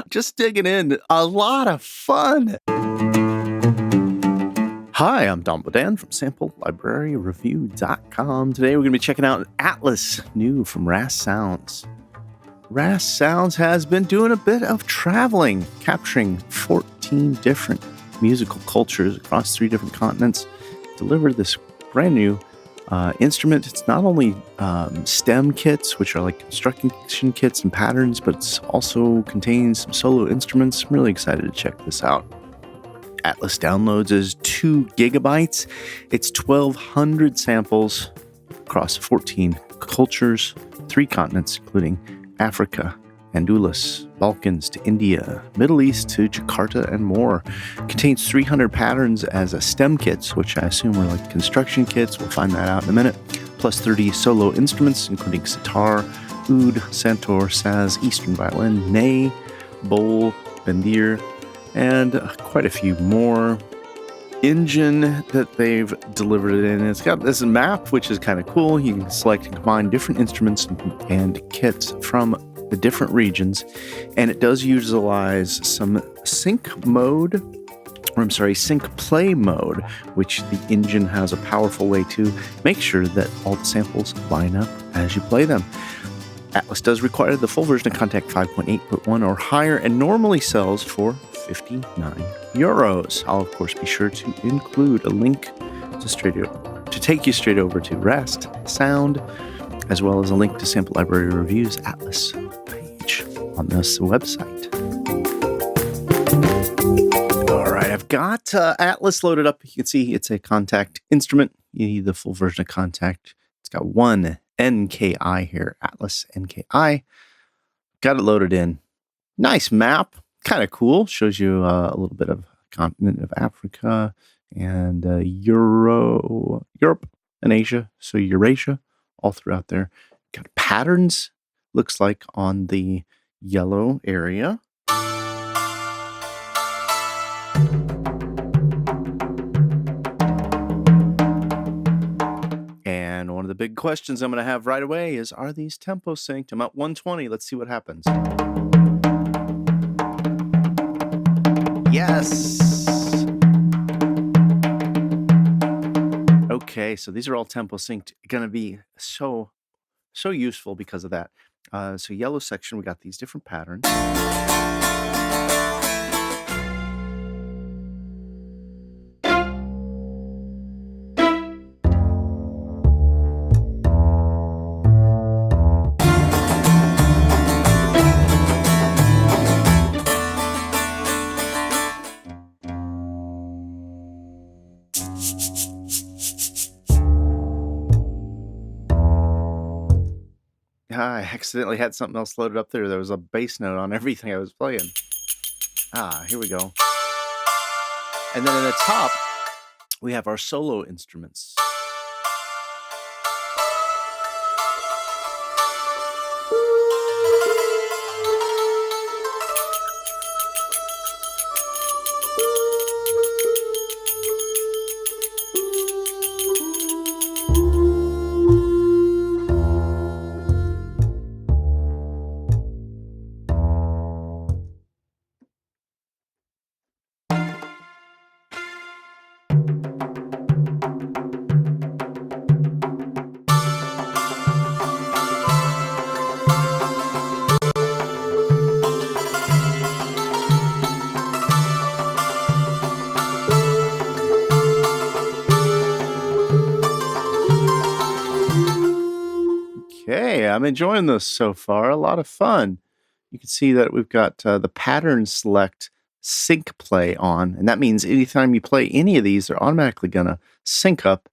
Just digging in. A lot of fun. Hi, I'm Don Bodan from SampleLibraryReview.com. Today we're going to be checking out Atlas, new from Rast Sounds. Rast Sounds has been doing a bit of traveling, capturing 14 different musical cultures across 3 different continents, delivered this brand new instrument. It's not only stem kits, which are like construction kits and patterns, but it also contains some solo instruments. I'm really excited to check this out. Atlas downloads is 2 gigabytes. It's 1,200 samples across 14 cultures, 3 continents, including Africa, Andulus, Balkans to India, Middle East to Jakarta, and more. Contains 300 patterns as a stem kits, which I assume are like construction kits. We'll find that out in a minute. Plus 30 solo instruments, including sitar, oud, santur, saz, eastern violin, ney, bowl, bendir, and quite a few more. Engine that they've delivered it in. It's got this map, which is kind of cool. You can select and combine different instruments and kits from the different regions, and it does utilize some sync play mode, which the engine has a powerful way to make sure that all the samples line up as you play them. Atlas does require the full version of Contact 5.8.1 or higher and normally sells for €59. I'll of course be sure to include a link to take you straight over to Rast Sound, as well as a link to Sample Library Review's Atlas page on this website. All right, I've got Atlas loaded up. You can see it's a Contact instrument. You need the full version of Contact. It's got 1 NKI here, Atlas NKI. Got it loaded in. Nice map. Kind of cool. Shows you a little bit of continent of Africa and Europe and Asia. So Eurasia, all throughout there. Got patterns, looks like, on the yellow area. And one of the big questions I'm going to have right away is, are these tempo synced? I'm at 120. Let's see what happens. Yes. Okay, so these are all tempo synced. Going to be so useful because of that. So yellow section, we got these different patterns. I accidentally had something else loaded up there. There was a bass note on everything I was playing. Here we go. And then in the top, we have our solo instruments. Okay, I'm enjoying this so far. A lot of fun. You can see that we've got the pattern select sync play on, and that means anytime you play any of these, they're automatically going to sync up.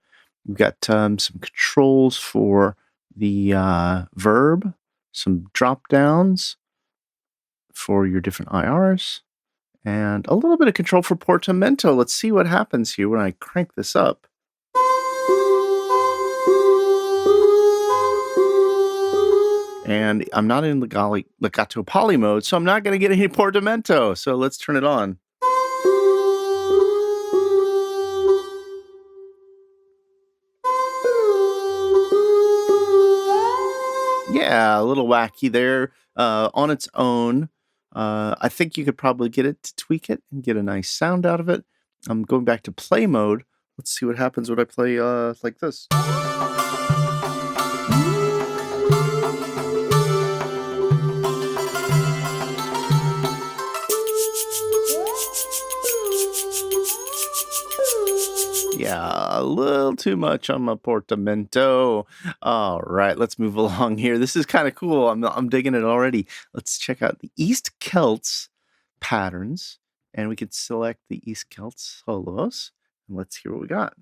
We've got some controls for the verb, some drop downs for your different IRs, and a little bit of control for Portamento. Let's see what happens here when I crank this up. And I'm not in legato poly mode, so I'm not going to get any Portamento. So let's turn it on. Yeah, a little wacky there on its own. I think you could probably get it to tweak it and get a nice sound out of it. I'm going back to play mode. Let's see what happens when I play like this. Yeah, a little too much on my Portamento. All right, let's move along here. This is kind of cool. I'm digging it already. Let's check out the East Celts patterns, and we could select the East Celts solos. And let's hear what we got.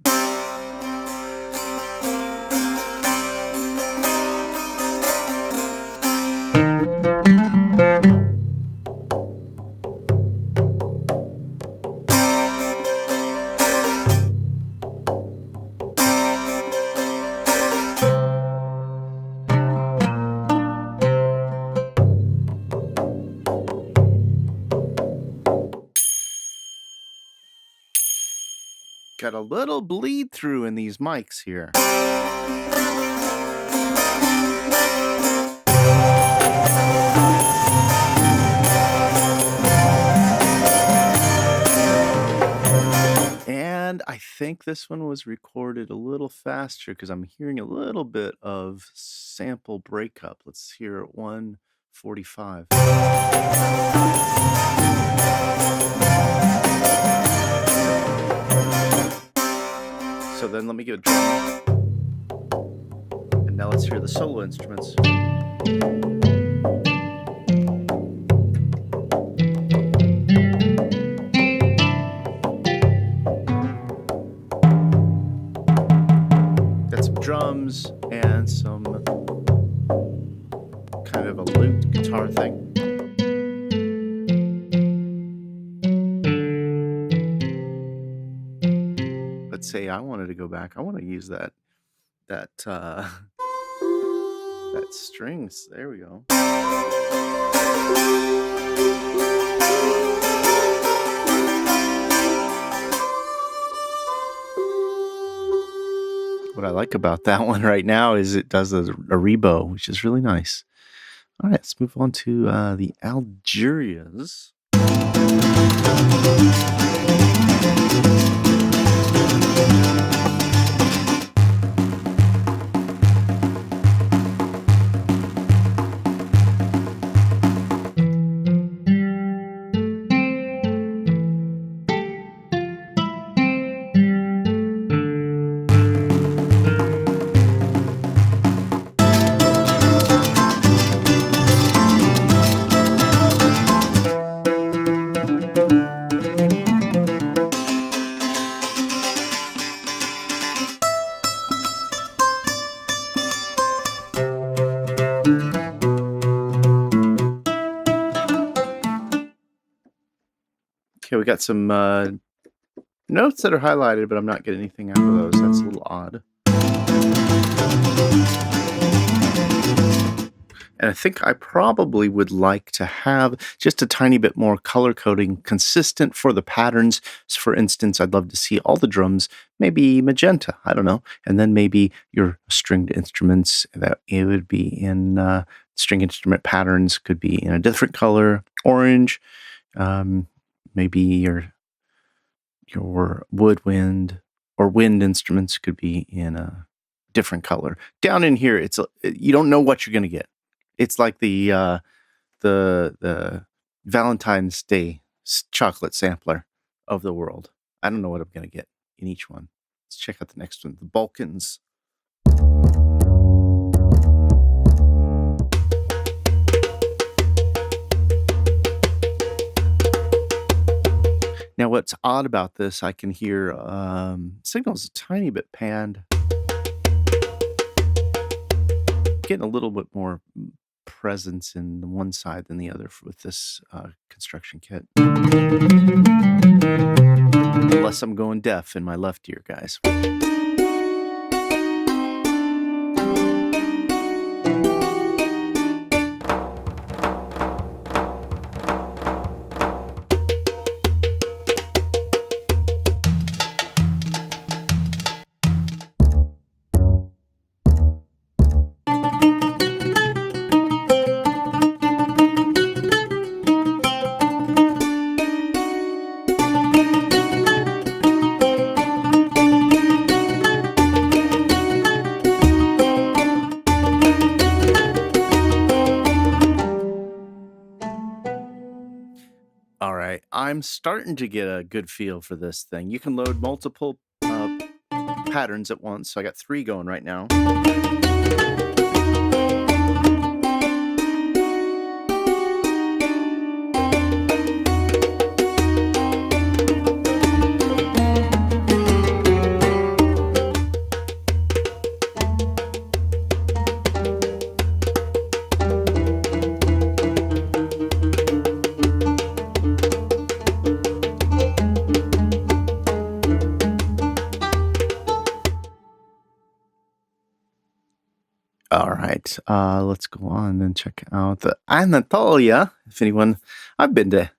Got a little bleed through in these mics here. And I think this one was recorded a little faster because I'm hearing a little bit of sample breakup. Let's hear it 1:45. So then let me give it a drum. And now let's hear the solo instruments. Got some drums and some kind of a lute guitar thing. Let's say I wanted to go back. I want to use that strings. There we go. What I like about that one right now is it does a rebo, which is really nice. All right, let's move on to the Algerias. Okay, we got some notes that are highlighted, but I'm not getting anything out of those. That's a little odd. And I think I probably would like to have just a tiny bit more color coding consistent for the patterns. So for instance, I'd love to see all the drums, maybe magenta, I don't know. And then maybe your stringed instruments, that it would be in string instrument patterns, could be in a different color, orange. Maybe your woodwind or wind instruments could be in a different color. Down in here, you don't know what you're going to get. It's like the Valentine's Day chocolate sampler of the world. I don't know what I'm going to get in each one. Let's check out the next one, the Balkans. Now, what's odd about this, I can hear signals a tiny bit panned. Getting a little bit more presence in the one side than the other with this construction kit. Unless I'm going deaf in my left ear, guys. I'm starting to get a good feel for this thing. You can load multiple patterns at once. So I got 3 going right now. All right, let's go on and check out the Anatolia. If anyone, I've been to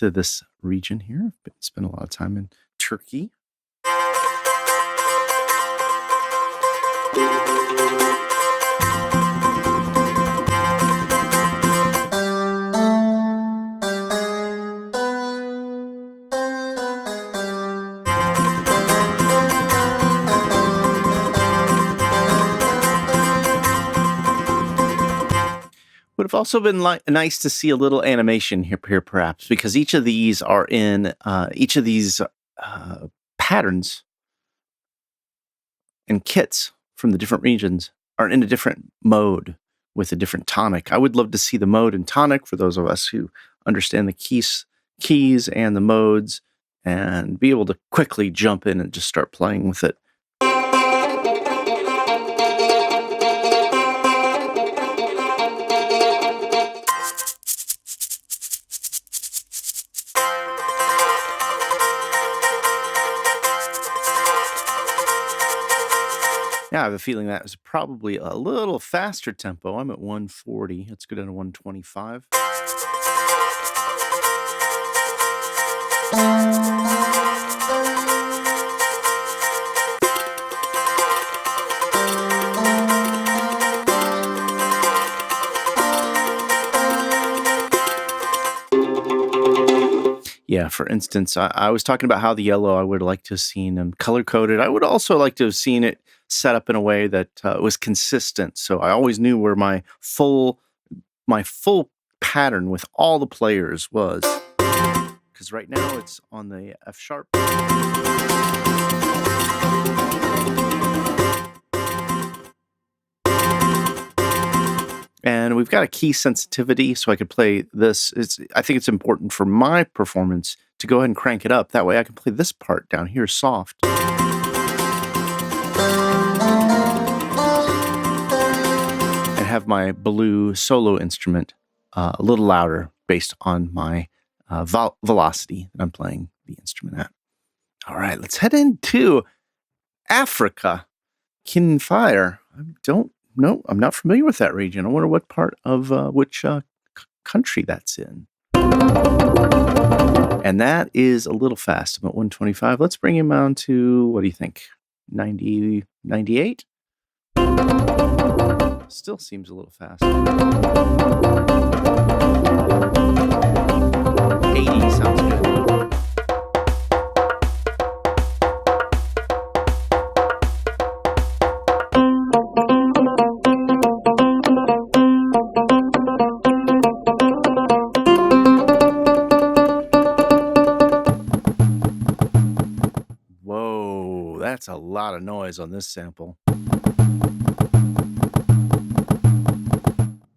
this region here. I've spent a lot of time in Turkey. Would have also been nice to see a little animation here perhaps, because each of these are in each of these patterns and kits from the different regions are in a different mode with a different tonic. I would love to see the mode and tonic for those of us who understand the keys and the modes, and be able to quickly jump in and just start playing with it. Yeah, I have a feeling that was probably a little faster tempo. I'm at 140. Let's go down to 125. Yeah, for instance, I was talking about how the yellow, I would like to have seen them color-coded. I would also like to have seen it set up in a way that was consistent. So I always knew where my full pattern with all the players was. Because right now it's on the F sharp. And we've got a key sensitivity, so I could play this. I think it's important for my performance to go ahead and crank it up. That way I can play this part down here soft. And have my blue solo instrument a little louder based on my velocity that I'm playing the instrument at. All right, let's head into Africa. Kinfire. No, I'm not familiar with that region. I wonder what part of which country that's in. And that is a little fast. I'm at 125. Let's bring him down to, what do you think? 90, 98? Still seems a little fast. 80 sounds good. That's a lot of noise on this sample.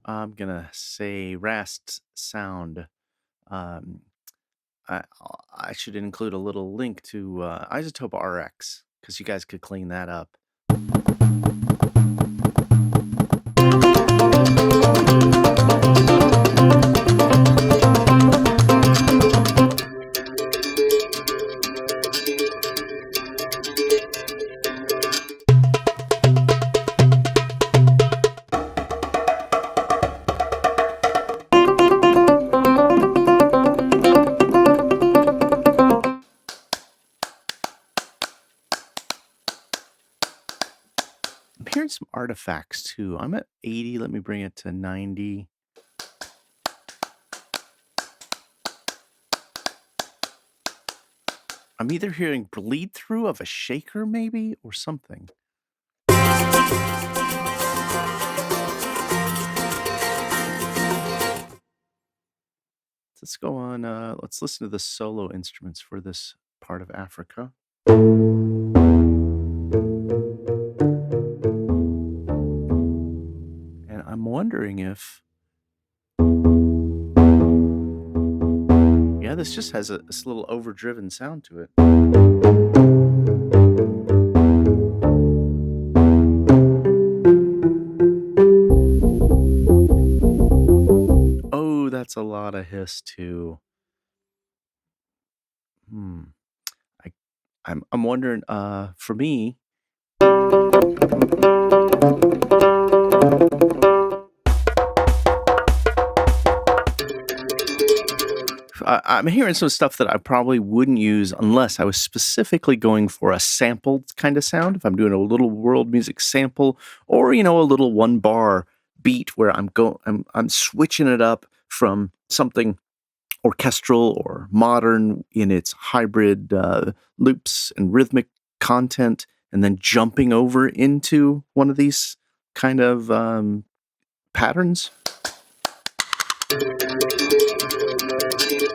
I'm gonna say Rast sound. I should include a little link to Isotope RX, because you guys could clean that up. Some artifacts too. I'm at 80. Let me bring it to 90. I'm either hearing bleed through of a shaker maybe or something. It's Let's go on. Let's listen to the solo instruments for this part of Africa. And I'm wondering if, yeah, this just has this little overdriven sound to it. Oh, that's a lot of hiss too. I, I'm wondering. For me, I'm hearing some stuff that I probably wouldn't use unless I was specifically going for a sampled kind of sound. If I'm doing a little world music sample, or a little one bar beat where I'm switching it up from something orchestral or modern in its hybrid loops and rhythmic content, and then jumping over into one of these kind of patterns.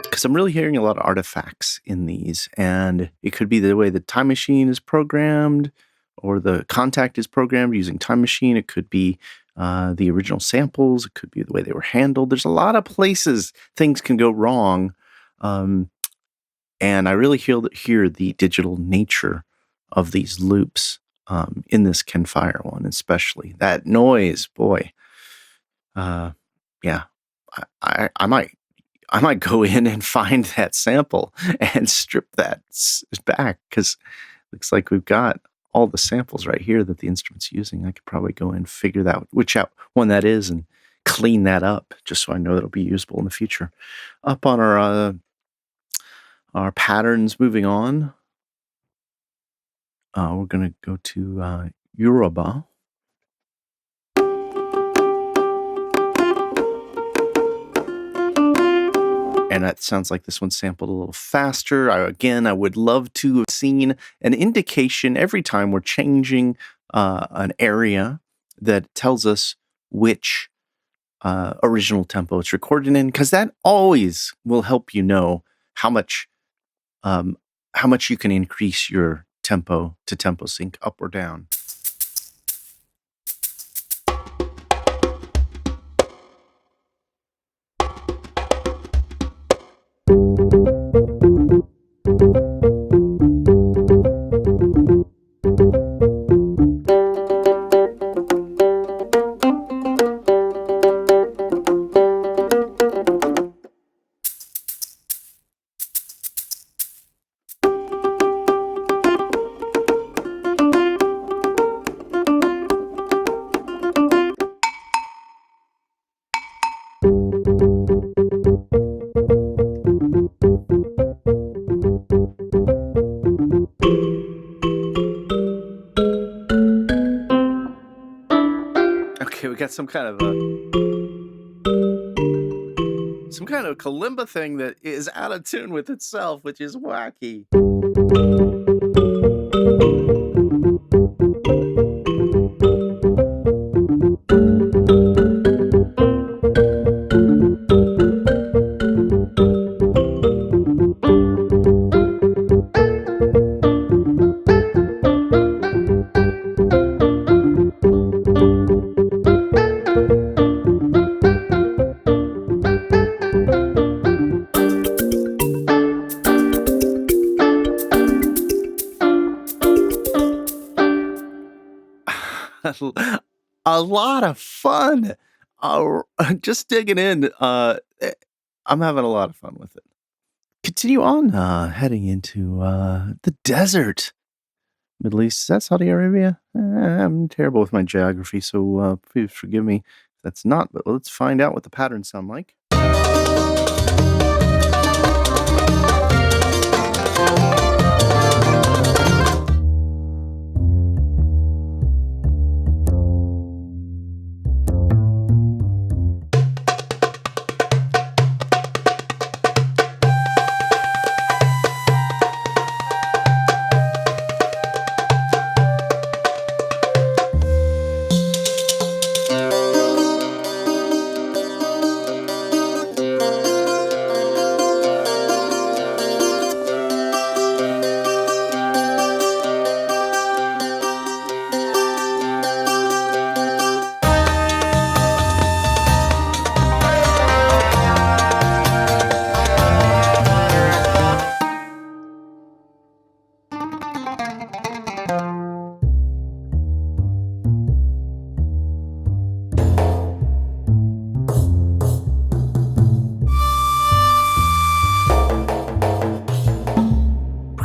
Because I'm really hearing a lot of artifacts in these, and it could be the way the Time Machine is programmed, or the Contact is programmed using Time Machine. It could be the original samples. It could be the way they were handled. There's a lot of places things can go wrong, and I really hear the digital nature of these loops in this Ken Fire one, especially that noise. Boy, yeah, I might go in and find that sample and strip that back, because it looks like we've got all the samples right here that the instrument's using. I could probably go and figure that which out one that is and clean that up, just so I know that it'll be usable in the future. Up on our patterns, moving on, we're going to go to Yoruba. And that sounds like this one's sampled a little faster. I would love to have seen an indication every time we're changing an area that tells us which original tempo it's recorded in, because that always will help you know how much you can increase your tempo to tempo sync up or down. Okay, we got some kind of kalimba thing that is out of tune with itself, which is wacky. A lot of fun. Just digging in. I'm having a lot of fun with it. Continue on, heading into the desert. Middle East. Is that Saudi Arabia? I'm terrible with my geography, so please forgive me if that's not. But let's find out what the patterns sound like.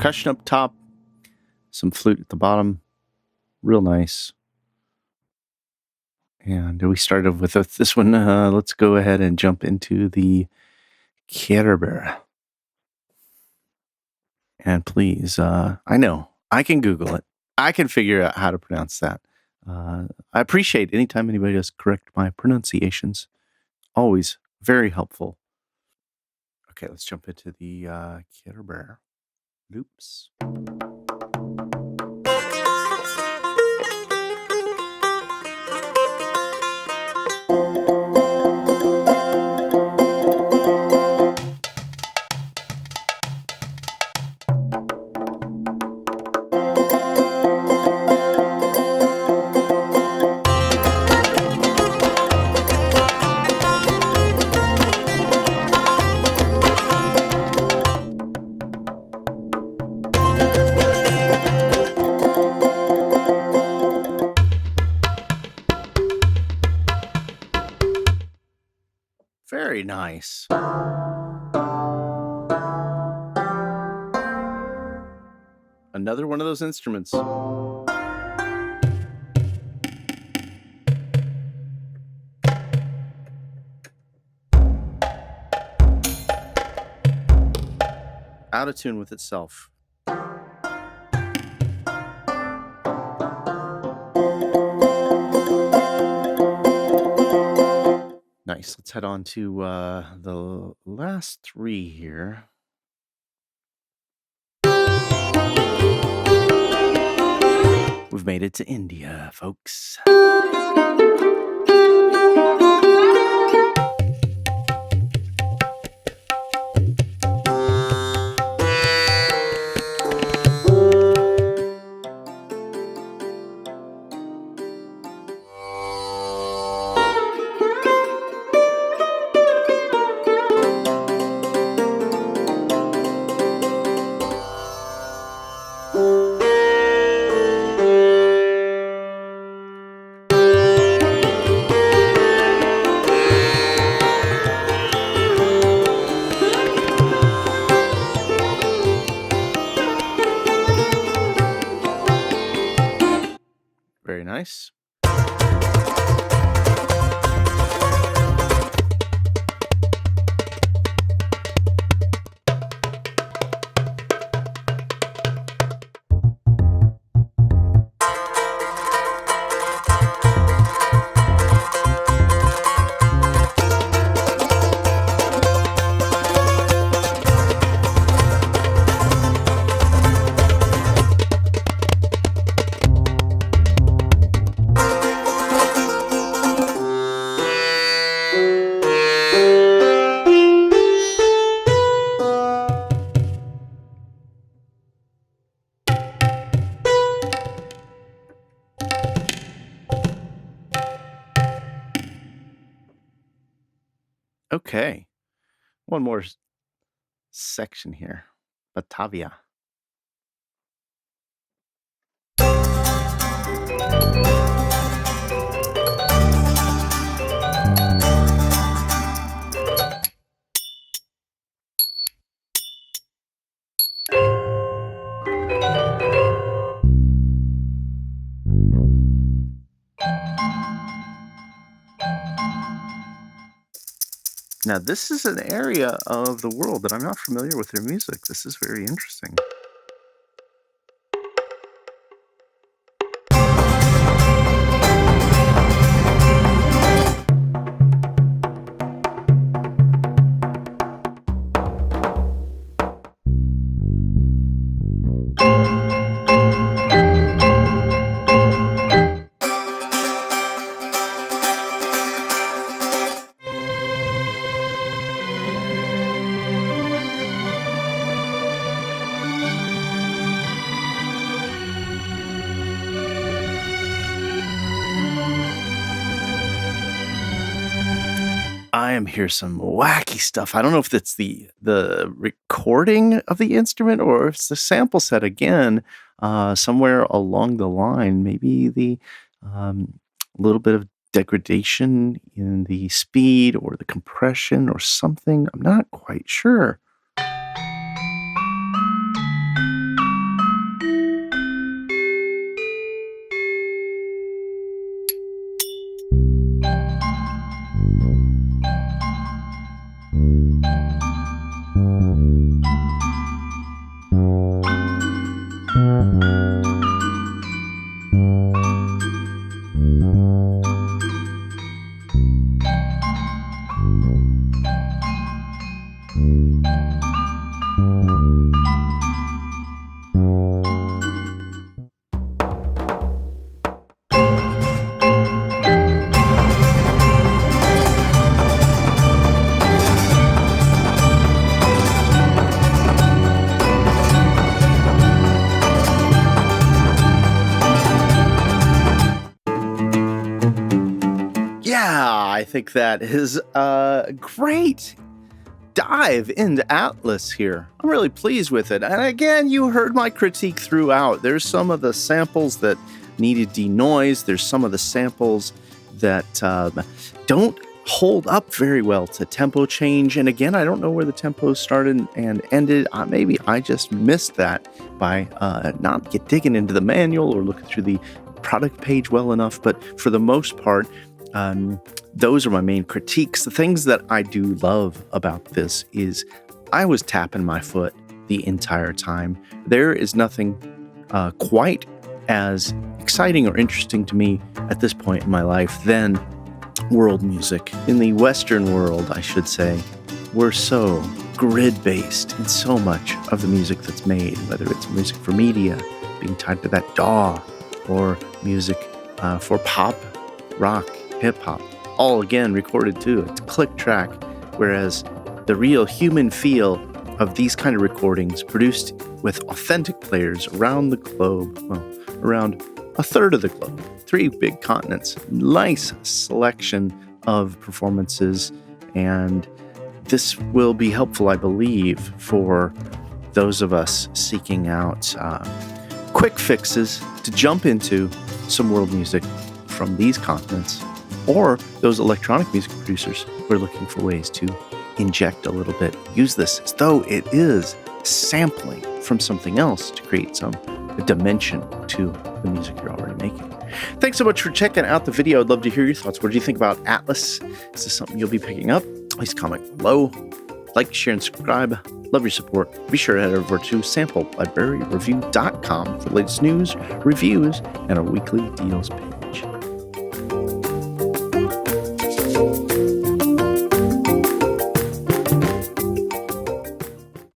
percussion up top, some flute at the bottom. Real nice. And we started with this one. Let's go ahead and jump into the Kerber. And please, I know, I can Google it. I can figure out how to pronounce that. I appreciate anytime anybody does correct my pronunciations. Always very helpful. Okay, let's jump into the Kerber loops. Very nice. Another one of those instruments. Out of tune with itself. Nice. Let's head on to the last three here. We've made it to India, folks. Very nice. Okay. One more section here. Batavia. Now, this is an area of the world that I'm not familiar with their music. This is very interesting. I am hearing some wacky stuff. I don't know if it's the recording of the instrument or if it's the sample set again, somewhere along the line. Maybe the little bit of degradation in the speed or the compression or something. I'm not quite sure. Yeah, I think that is a great dive into Atlas here. I'm really pleased with it. And again, you heard my critique throughout. There's some of the samples that needed denoise. There's some of the samples that don't hold up very well to tempo change. And again, I don't know where the tempo started and ended. Maybe I just missed that by not digging into the manual or looking through the product page well enough. But for the most part, those are my main critiques. The things that I do love about this is I was tapping my foot the entire time. There is nothing quite as exciting or interesting to me at this point in my life than world music. In the Western world, I should say, we're so grid-based in so much of the music that's made, whether it's music for media, being tied to that DAW, or music for pop, rock, hip-hop, all again recorded too. It's click track, whereas the real human feel of these kind of recordings produced with authentic players around the globe, well, around a third of the globe, 3 big continents, nice selection of performances, and this will be helpful, I believe, for those of us seeking out quick fixes to jump into some world music from these continents, or those electronic music producers who are looking for ways to inject a little bit, use this as though it is sampling from something else to create some dimension to the music you're already making. Thanks so much for checking out the video. I'd love to hear your thoughts. What do you think about Atlas? Is this something you'll be picking up? Please comment below. Like, share, and subscribe. Love your support. Be sure to head over to samplelibraryreview.com for the latest news, reviews, and our weekly deals page.